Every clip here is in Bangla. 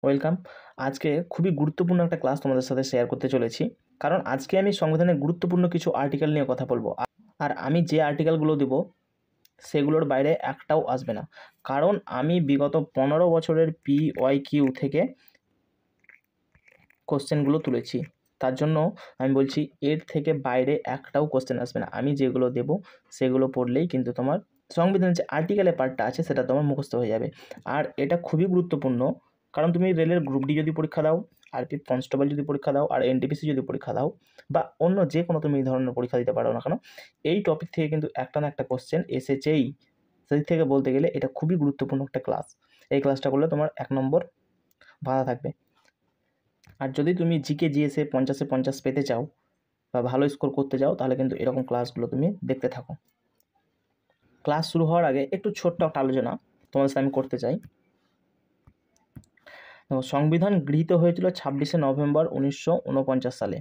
ওয়েলকাম। আজকে খুবই গুরুত্বপূর্ণ একটা ক্লাস তোমাদের সাথে শেয়ার করতে চলেছি, কারণ আজকে আমি সংবিধানের গুরুত্বপূর্ণ কিছু আর্টিকেল নিয়ে কথা বলবো। আর আমি যে আর্টিকেলগুলো দেবো সেগুলোর বাইরে একটাও আসবে না, কারণ আমি বিগত 15 বছরের PYQ থেকে কোশ্চেনগুলো তুলেছি। তার জন্য আমি বলছি এর থেকে বাইরে একটাও কোশ্চেন আসবে না। আমি যেগুলো দেবো সেগুলো পড়লেই কিন্তু তোমার সংবিধানের যে আর্টিকেলের পার্টটা আছে সেটা তোমার মুখস্থ হয়ে যাবে। আর এটা খুবই গুরুত্বপূর্ণ, কারণ তুমি রেলের গ্রুপ ডি যদি পরীক্ষা দাও, আরপি কনস্টেবল যদি পরীক্ষা দাও, আর NTPC যদি পরীক্ষা দাও, বা অন্য যে কোনো তুমি ধরনের পরীক্ষা দিতে পারো না কেন, এই টপিক থেকে কিন্তু একটা না একটা কোশ্চেন এসেছেই। সেই থেকে বলতে গেলে এটা খুবই গুরুত্বপূর্ণ একটা ক্লাস। এই ক্লাসটা করলে তোমার 1 নম্বর বাঁধা থাকবে। আর যদি তুমি জিকে জিএসে 50-এ 50 পেতে চাও বা ভালো স্কোর করতে চাও, তাহলে কিন্তু এরকম ক্লাসগুলো তুমি দেখতে থাকো। ক্লাস শুরু হওয়ার আগে একটু ছোট্ট একটা আলোচনা তোমাদের সাথে আমি করতে চাই। দেখো, সংবিধান গৃহীত হয়েছিল 26শে নভেম্বর 1949 সালে,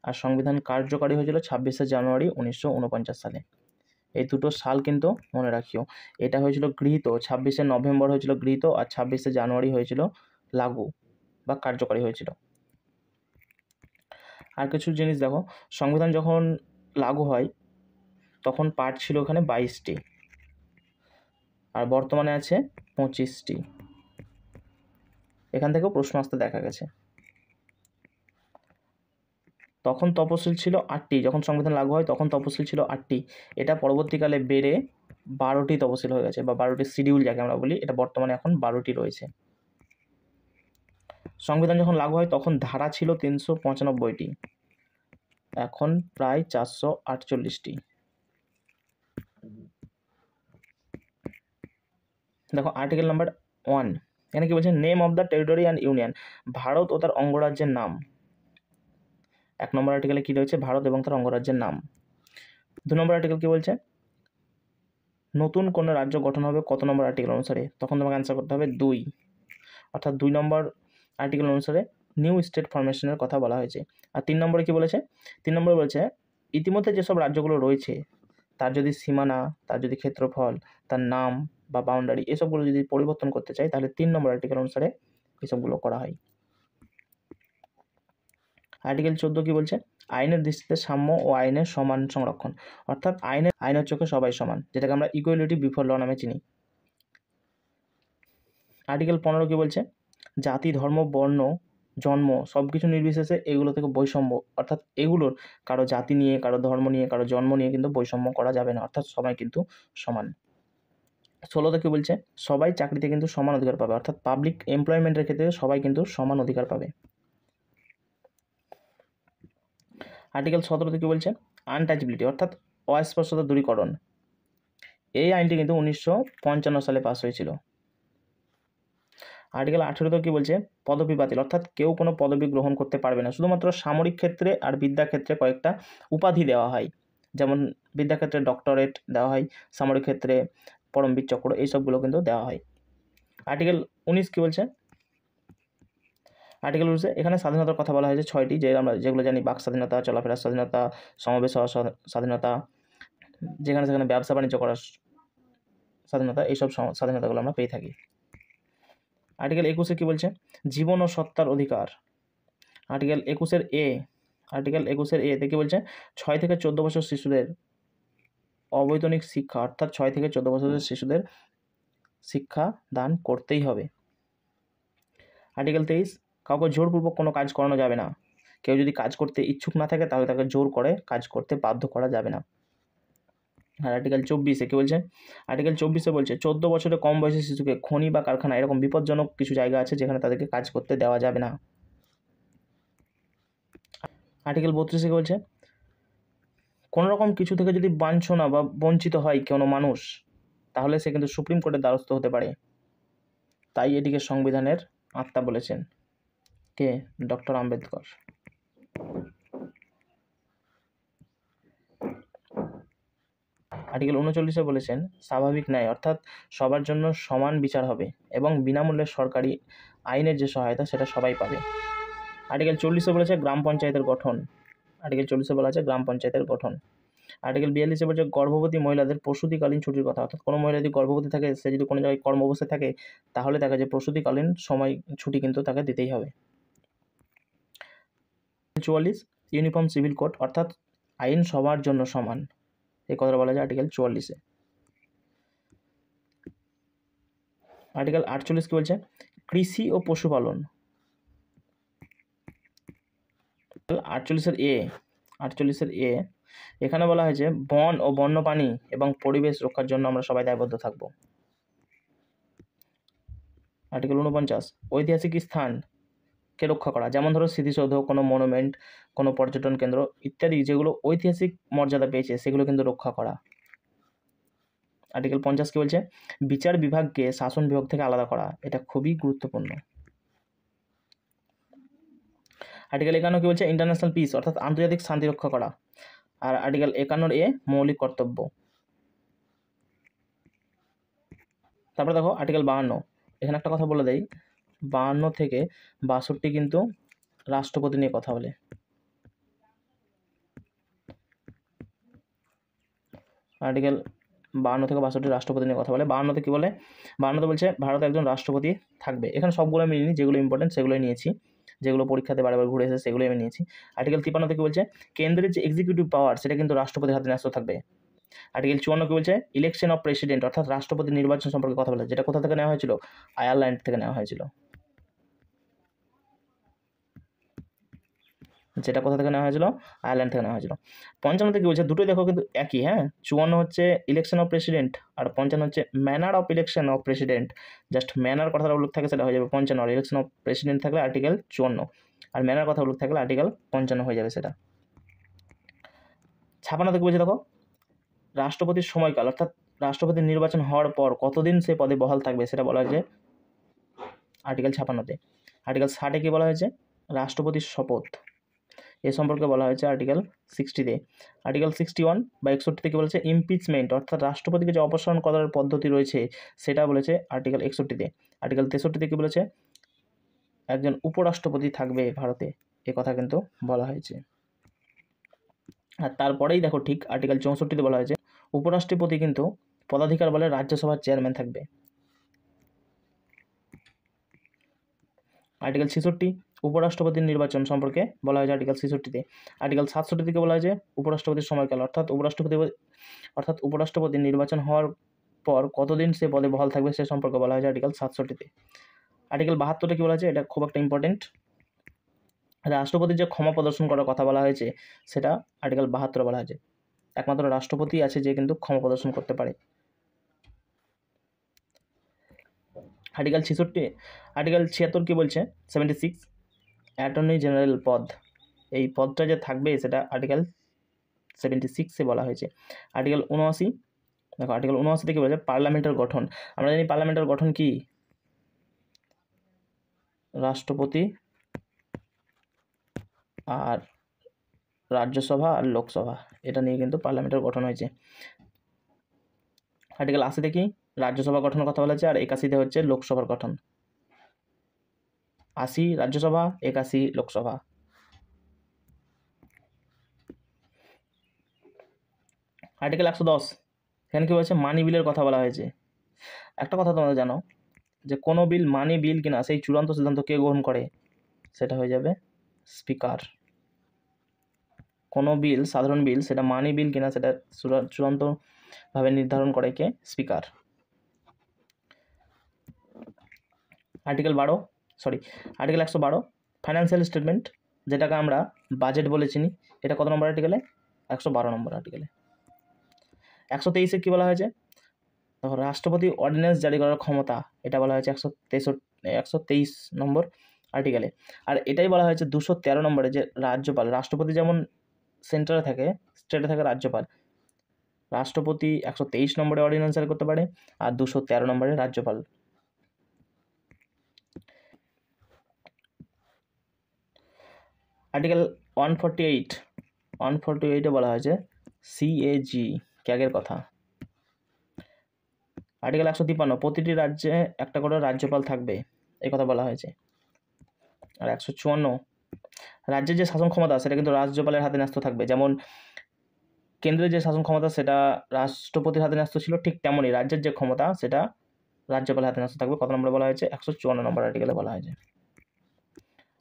আর সংবিধান কার্যকরী হয়েছিল 26শে জানুয়ারি 1949 সালে। এই দুটো সাল কিন্তু মনে রাখিও। এটা হয়েছিল গৃহীত, 26শে নভেম্বর হয়েছিল গৃহীত, আর 26শে জানুয়ারি হয়েছিল লাগু বা কার্যকরী হয়েছিল। আর কিছু জিনিস দেখো, সংবিধান যখন লাগু হয় তখন পার্ট ছিল ওখানে 22টি, আর বর্তমানে আছে 25টি। এখান থেকেও প্রশ্ন আসতে দেখা গেছে। তখন তপশিল ছিল 8টি, যখন সংবিধান লাগু হয় তখন তপশিল ছিল 8টি। এটা পরবর্তীকালে বেড়ে 12টি তপশিল হয়ে গেছে, বা 12টি শিডিউল যাকে আমরা বলি। এটা বর্তমানে এখন 12টি রয়েছে। সংবিধান যখন লাগু হয় তখন ধারা ছিল 395টি, এখন প্রায় 448টি। দেখো আর্টিকেল নাম্বার 1, এখানে কি বলছে? Name of the territory and union, ভারত ও তার অঙ্গরাজ্যের নাম। 1 নম্বর আর্টিকেলে কি রয়েছে? ভারত এবং তার অঙ্গরাজ্যের নাম। 2 নম্বর আর্টিকেল কি বলছে? নতুন কোনো রাজ্য গঠন হবে কত নম্বর আর্টিকেল অনুসারে? তখন তোমাকে অ্যান্সার করতে হবে 2, অর্থাৎ 2 নম্বর আর্টিকেল অনুসারে নিউ স্টেট ফরমেশনের কথা বলা হয়েছে। আর 3 নম্বরে কি বলেছে? 3 নম্বরে বলেছে ইতিমধ্যে যেসব রাজ্যগুলো রয়েছে তার যদি সীমানা, তার যদি ক্ষেত্রফল, তার নাম বা বাউন্ডারি এসবগুলো যদি পরিবর্তন করতে চাই, তাহলে 3 নম্বর আর্টিকেল অনুসারে এসবগুলো করা হয়। আর্টিকেল 14 কি বলছে? আইনের দৃষ্টিতে সাম্য ও আইনের সমান সংরক্ষণ, অর্থাৎ আইনের চোখে সবাই সমান, যেটাকে আমরা ইকুয়ালিটি বিফোর ল নামে চিনি। আর্টিকেল 15 কি বলছে? জাতি, ধর্ম, বর্ণ, জন্ম সব কিছু নির্বিশেষে এগুলো থেকে বৈষম্য, অর্থাৎ এগুলোর কারো জাতি নিয়ে, কারো ধর্ম নিয়ে, কারো জন্ম নিয়ে কিন্তু বৈষম্য করা যাবে না, অর্থাৎ সবাই কিন্তু সমান। 16তে কি বলছে? সবাই চাকরিতে কিন্তু সমান অধিকার পাবে, অর্থাৎ পাবলিক এমপ্লয়মেন্টের ক্ষেত্রে সবাই কিন্তু সমান অধিকার পাবে। আর্টিকেল 17তে কি বলছে? আনটাচবিলিটি, অর্থাৎ অস্পর্শতা দূরীকরণ। এই আইনটি কিন্তু 1955 সালে পাস হয়েছিল। আর্টিকেল 18তে কি বলছে? পদবি বাতিল, অর্থাৎ কেউ কোনো পদবি গ্রহণ করতে পারবে না। শুধুমাত্র সামরিক ক্ষেত্রে আর বিদ্যাক্ষেত্রে কয়েকটা উপাধি দেওয়া হয়, যেমন বিদ্যাক্ষেত্রে ডক্টরেট দেওয়া হয়, সামরিক ক্ষেত্রে পরমবীর চক্র, এইসবগুলো কিন্তু দেওয়া হয়। আর্টিকেল 19 কি বলছে? আর্টিকেল 19 এখানে স্বাধীনতার কথা বলা হয়েছে 6টি, যেগুলো জানি: বাক স্বাধীনতা, চলাফেরার স্বাধীনতা, সমাবেশ হওয়ার স্বাধীনতা, যেখানে সেখানে ব্যবসা বাণিজ্য করার স্বাধীনতা, এইসব স্বাধীনতাগুলো আমরা পেয়ে থাকি। আর্টিকেল 21 কি বলছে? জীবন ও সত্তার অধিকার। আর্টিকেল 21 এতে কি বলছে? 6 থেকে 14 বছর শিশুদের অবৈতনিক শিক্ষা, অর্থাৎ 6 থেকে 14 বছরের শিশুদের শিক্ষা দান করতেই হবে। আর্টিকেল 23, কাউকে জোরপূর্বক কোনো কাজ করানো যাবে না। কেউ যদি কাজ করতে ইচ্ছুক না থাকে তাহলে তাকে জোর করে কাজ করতে বাধ্য করা যাবে না। আর আর্টিকেল 24 কি বলছে? আর্টিকেল 24 বলছে 14 বছরের কম বয়সী শিশুকে খনি বা কারখানা, এরকম বিপজ্জনক কিছু জায়গা আছে যেখানে তাদেরকে কাজ করতে দেওয়া যাবে না। আর্টিকেল 32 কি বলছে? কোনো রকম কিছু থেকে যদি বাঞ্ছনা বা বঞ্চিত হয় কোনো মানুষ, তাহলে সে কিন্তু সুপ্রিম কোর্টের দ্বারস্থ হতে পারে। তাই এটিকে সংবিধানের আত্মা বলেছেন কে? ডক্টর আম্বেদকর। আর্টিকেল 39 বলেছেন স্বাভাবিক ন্যায়, অর্থাৎ সবার জন্য সমান বিচার হবে এবং বিনামূল্যে সরকারি আইনের যে সহায়তা সেটা সবাই পাবে। আর্টিকেল 40 বলেছে গ্রাম পঞ্চায়েতের গঠন। আর্টিকেল 40 বলা আছে গ্রাম পঞ্চায়েতের গঠন। আর্টিকেল 42 বলছে গর্ভবতী মহিলাদের প্রসূতিকালীন ছুটির কথা, অর্থাৎ কোনো মহিলা যদি গর্ভবতী থাকে, সে যদি কোনো জায়গায় কর্ম অবস্থায় থাকে, তাহলে তাকে যে প্রসূতিকালীন সময় ছুটি কিন্তু তাকে দিতেই হবে। 44 ইউনিফর্ম সিভিল কোড, অর্থাৎ আইন সবার জন্য সমান, এই কথাটা বলা যায় আর্টিকেল 44-এ। আর্টিকেল 48 কি বলছে? কৃষি ও পশুপালন। 48-এর এ এখানে বলা হয়েছে বন ও বন্যপ্রাণী এবং পরিবেশ রক্ষার জন্য আমরা সবাই দায়বদ্ধ থাকব। আর্টিকেল 49 ঐতিহাসিক স্থানকে রক্ষা করা, যেমন ধরো স্মৃতিসৌধ, কোনো মনুমেন্ট, কোনো পর্যটন কেন্দ্র ইত্যাদি যেগুলো ঐতিহাসিক মর্যাদা পেয়েছে সেগুলো কিন্তু রক্ষা করা। আর্টিকেল 50 কি বলছে? বিচার বিভাগকে শাসন বিভাগ থেকে আলাদা করা, এটা খুবই গুরুত্বপূর্ণ। আর্টিকেল 51 কি বলছে? ইন্টারন্যাশনাল পিস, অর্থাৎ আন্তর্জাতিক শান্তি রক্ষা করা। আর আর্টিকেল 51-এ মৌলিক কর্তব্য। তারপরে দেখো আর্টিকেল 52, এখানে একটা কথা বলে দেই, 52 থেকে 62 কিন্তু রাষ্ট্রপতি নিয়ে কথা বলে। আর্টিকেল 52 থেকে 62 রাষ্ট্রপতি নিয়ে কথা বলে। 52-তে কি বলে? 52-তে বলছে ভারতে একজন রাষ্ট্রপতি থাকবে। এখানে সবগুলো আমি নিইনি, যেগুলো ইম্পর্টেন্ট সেগুলোই নিয়েছি, যেগুলো পরীক্ষাতে বারবার ঘুরে এসেছে সেগুলোই আমি নিয়েছি। আর্টিকেল 53 কি বলছে? কেন্দ্রের যে এক্সিকিউটিভ পাওয়ার সেটা কিন্তু রাষ্ট্রপতির হাতে ন্যস্ত থাকবে। আর্টিকেল 54 কি বলছে? ইলেকশন অফ প্রেসিডেন্ট, অর্থাৎ রাষ্ট্রপতি নির্বাচন সম্পর্কে কথা বলে, যেটা কোথা থেকে নেওয়া হয়েছিল? আয়ারল্যান্ড থেকে নেওয়া হয়েছিল। যেটা কোথা থেকে নেওয়া হয়েছিল? আয়ারল্যান্ড থেকে নেওয়া হয়েছিল। 55 কি বলছে? দুটোই দেখো কিন্তু একই, হ্যাঁ। 54 হচ্ছে ইলেকশন অফ প্রেসিডেন্ট, আর 55 হচ্ছে manner of election of president. Just manner কথাটা উল্লেখ থাকে সেটা হয়ে যাবে 55, আর ইলেকশন অফ প্রেসিডেন্ট থাকলে আর্টিকেল 54, আর ম্যানার কথা উল্লেখ থাকলে আর্টিকেল 55 হয়ে যাবে সেটা। 56 কি বলছে দেখো? রাষ্ট্রপতির সময়কাল, অর্থাৎ রাষ্ট্রপতির নির্বাচন হওয়ার পর কতদিন সে পদে বহাল থাকবে সেটা বলা হয়েছে আর্টিকেল 56-তে। আর্টিকেল 60-এ কি বলা হয়েছে? রাষ্ট্রপতির শপথ, এ সম্পর্কে বলা হয়েছে আর্টিকেল 60-তে। আর্টিকেল 61 বা 61-তে কি বলেছে? ইমপিচমেন্ট, অর্থাৎ রাষ্ট্রপতিকে যে অপসারণ করার পদ্ধতি রয়েছে সেটা বলেছে আর্টিকেল 61-তে। আর্টিকেল 63-তে কি বলেছে? একজন উপরাষ্ট্রপতি থাকবে ভারতে, এ কথা কিন্তু বলা হয়েছে। আর তারপরেই দেখো ঠিক আর্টিকেল 64-তে বলা হয়েছে উপরাষ্ট্রপতি কিন্তু পদাধিকার বলে রাজ্যসভার চেয়ারম্যান থাকবে। আর্টিকেল 66 উপরাষ্ট্রপতির নির্বাচন সম্পর্কে বলা হয়েছে আর্টিকেল 66-তে। আর্টিকেল 67 থেকে বলা হয়েছে উপরাষ্ট্রপতির সময়কাল, অর্থাৎ উপরাষ্ট্রপতির নির্বাচন হওয়ার পর কতদিন সে পদে বহাল থাকবে সে সম্পর্কে বলা হয়েছে আর্টিকেল 67-তে। আর্টিকেল 72-তে কি বলা হয়েছে? এটা খুব একটা ইম্পর্টেন্ট, রাষ্ট্রপতির যে ক্ষমা প্রদর্শন করার কথা বলা হয়েছে সেটা আর্টিকেল 72 বলা হয়েছে। একমাত্র রাষ্ট্রপতি আছে যে কিন্তু ক্ষমা প্রদর্শন করতে পারে। আর্টিকেল 76 কি বলছে? 76 অ্যাটর্নি জেনারেল পদ, এই পদটা যে থাকবে সেটা আর্টিকেল 76-এ বলা হয়েছে। আর্টিকেল 79 দেখো, আর্টিকেল 79 থেকে বলেছে পার্লামেন্টের গঠন। আমরা জানি পার্লামেন্টের গঠন কি? রাষ্ট্রপতি আর রাজ্যসভা আর লোকসভা, এটা নিয়ে কিন্তু পার্লামেন্টের গঠন হয়েছে। আর্টিকেল 80-তে কি? রাজ্যসভা গঠনের কথা বলা হয়েছে, আর 81-তে হচ্ছে লোকসভার গঠন। 80 রাজ্যসভা, 81 লোকসভা। আর্টিকেল 110 এখানে কি বলেছে? মানি বিলের কথা বলা হয়েছে। একটা কথা তোমরা জানো যে কোনো বিল মানি বিল কিনা সেই চূড়ান্ত সিদ্ধান্ত কে গ্রহণ করে? সেটা হয়ে যাবে স্পিকার। কোনো বিল, সাধারণ বিল, সেটা মানি বিল কিনা সেটা চূড়ান্তভাবে নির্ধারণ করে কে? স্পিকার। আর্টিকেল 112 ফাইন্যান্সিয়াল স্টেটমেন্ট, যেটাকে আমরা বাজেট বলে চিনি, এটা কত নম্বর আর্টিকেলে? 112 নম্বর আর্টিকেলে। 123-এ কী বলা হয়েছে? দেখো, রাষ্ট্রপতি অর্ডিন্যান্স জারি করার ক্ষমতা, এটা বলা হয়েছে 123 নম্বর আর্টিকেলে। আর এটাই বলা হয়েছে 213 নম্বরে যে রাজ্যপাল, রাষ্ট্রপতি যেমন সেন্টারে থাকে, স্টেটে থাকে রাজ্যপাল, রাষ্ট্রপতি 123 নম্বরে অর্ডিন্যান্স জারি করতে পারে, আর 213 নম্বরে রাজ্যপাল। আর্টিকেল 148-এ বলা হয়েছে সিএজি, ক্যাগের কথা। আর্টিকেল 153 প্রতিটি রাজ্যে একটা করে রাজ্যপাল থাকবে, এই কথা বলা হয়েছে। আর 154 রাজ্যের যে শাসন ক্ষমতা সেটা কিন্তু রাজ্যপালের হাতে ন্যস্ত থাকবে, যেমন কেন্দ্রের যে শাসন ক্ষমতা সেটা রাষ্ট্রপতির হাতে ন্যস্ত ছিল, ঠিক তেমনই রাজ্যের যে ক্ষমতা সেটা রাজ্যপালের হাতে ন্যস্ত থাকবে। কত নম্বরে বলা হয়েছে? 154 নম্বর আর্টিকেলে বলা হয়েছে।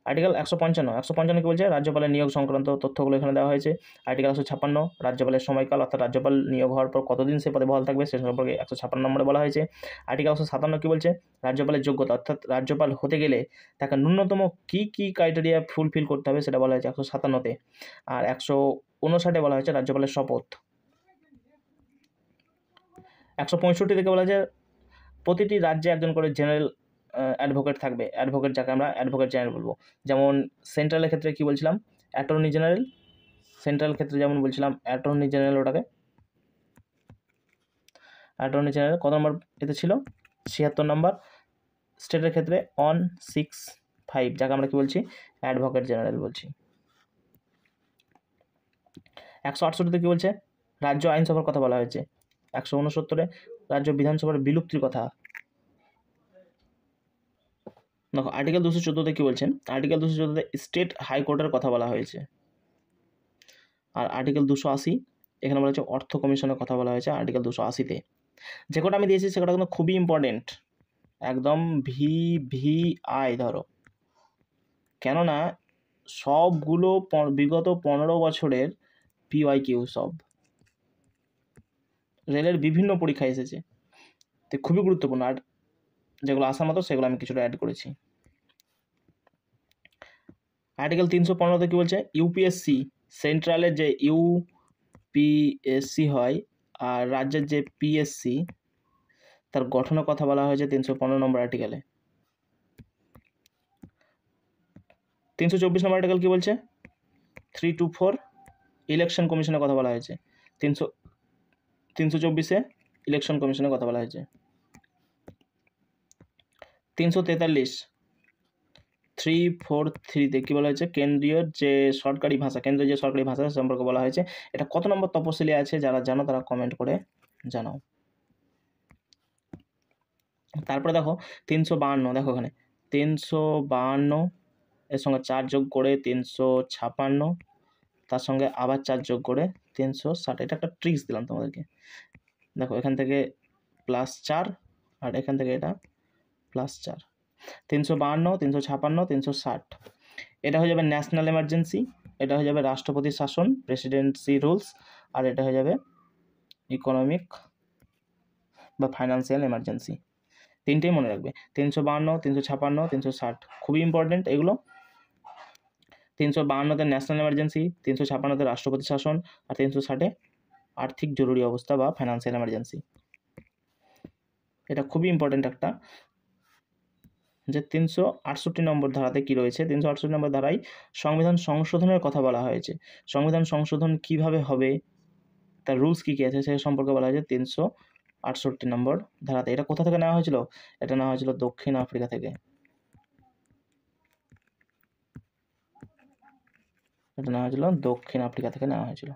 আর্টিকেল 155 কি বলছে? রাজ্যপালের নিয়োগ সংক্রান্ত তথ্যগুলো এখানে দেওয়া হয়েছে। আর্টিকেল 156 রাজ্যপালের সময়কাল, অর্থাৎ রাজ্যপাল নিয়োগ হওয়ার পর কতদিন সে পদে বহাল থাকবে সে সম্পর্কে 156 নম্বরে বলা হয়েছে। আর্টিকেল 157 কি বলছে? রাজ্যপালের যোগ্যতা, অর্থাৎ রাজ্যপাল হতে গেলে তাকে ন্যূনতম কী কী ক্রাইটেরিয়া ফুলফিল করতে হবে সেটা বলা হয়েছে 157-তে। আর 159-এ বলা হয়েছে রাজ্যপালের শপথ। 165 থেকে বলা হয়েছে প্রতিটি রাজ্যে একজন করে জেনারেল অ্যাডভোকেট থাকবে। অ্যাডভোকেট যাকে আমরা অ্যাডভোকেট জেনারেল বলবো। যেমন সেন্ট্রালের ক্ষেত্রে কি বলছিলাম? Attorney general. সেন্ট্রাল ক্ষেত্রে যেমন বলছিলাম অ্যাটর্নি জেনারেল, ওটাকে অ্যাটর্নি জেনারেল কত নম্বর এতে ছিল? 76 নম্বর। স্টেটের ক্ষেত্রে 165 যাকে আমরা কি বলছি? অ্যাডভোকেট জেনারেল বলছি। 168-তে কি বলছে? রাজ্য আইনসভার কথা বলা হয়েছে। 169-এ রাজ্য বিধানসভার বিলুপ্তির কথা। দেখো আর্টিকেল 214-তে কি বলছে? আর্টিকেল 214-তে স্টেট হাইকোর্টের কথা বলা হয়েছে। আর আর্টিকেল 280 এখানে বলা হয়েছে অর্থ কমিশনের কথা বলা হয়েছে আর্টিকেল 280-তে। যে কটা আমি দিয়েছি সেটা কিন্তু খুবই ইম্পর্টেন্ট, একদম VVI ধরো, কেননা সবগুলো বিগত 15 বছরের PYQ সব রেলের বিভিন্ন পরীক্ষায় এসেছে, তো খুবই গুরুত্বপূর্ণ। আর যেগুলো আসার মতো সেগুলো আমি কিছুটা অ্যাড করেছি। আর্টিকেল 315-তে কী বলছে? UPSC সেন্ট্রালের যে UPSC হয় আর রাজ্যের যে PSC তার গঠনের কথা বলা হয়েছে 315 নম্বর আর্টিকেলে। 324 নম্বর আর্টিকেল কী বলছে? 324 ইলেকশন কমিশনের কথা বলা হয়েছে। 324-এ ইলেকশন কমিশনের কথা বলা হয়েছে। 343 343-তে কী বলা হয়েছে? কেন্দ্রীয় যে সরকারি ভাষা সম্পর্কে বলা হয়েছে। এটা কত নম্বর তপশিলি আছে? যারা জানো তারা কমেন্ট করে জানাও। তারপরে দেখো 352, দেখো এখানে 352 এর সঙ্গে 4 যোগ করে 356, তার সঙ্গে আবার 4 যোগ করে 360। এটা একটা ট্রিক্স দিলাম তোমাদেরকে। দেখো এখান থেকে +4 আর এখান থেকে এটা +4। 352, 356, 360 এটা হয়ে যাবে ন্যাশনাল এমার্জেন্সি, এটা হয়ে যাবে রাষ্ট্রপতির শাসন প্রেসিডেন্সি রুলস, আর এটা হয়ে যাবে ইকোনমিক বা ফাইন্যান্সিয়াল এমার্জেন্সি। তিনটেই মনে রাখবে, 352, 356, 360 খুবই ইম্পর্টেন্ট এগুলো। 352-তে ন্যাশনাল এমার্জেন্সি, 356-তে রাষ্ট্রপতি শাসন, আর 360-এ আর্থিক জরুরি অবস্থা বা ফাইন্যান্সিয়াল এমার্জেন্সি। এটা খুবই ইম্পর্টেন্ট একটা, যে 368 নম্বর ধারাতে কি রয়েছে? 368 নম্বর ধারায় সংবিধান সংশোধনের কথা বলা হয়েছে। সংবিধান সংশোধন কিভাবে হবে, তার রুলস কী কী আছে সে সম্পর্কে বলা হয়েছে 368 নম্বর ধারাতে। এটা কোথা থেকে নেওয়া হয়েছিল? এটা নেওয়া হয়েছিল দক্ষিণ আফ্রিকা থেকে। এটা নেওয়া হয়েছিল দক্ষিণ আফ্রিকা থেকে নেওয়া হয়েছিল।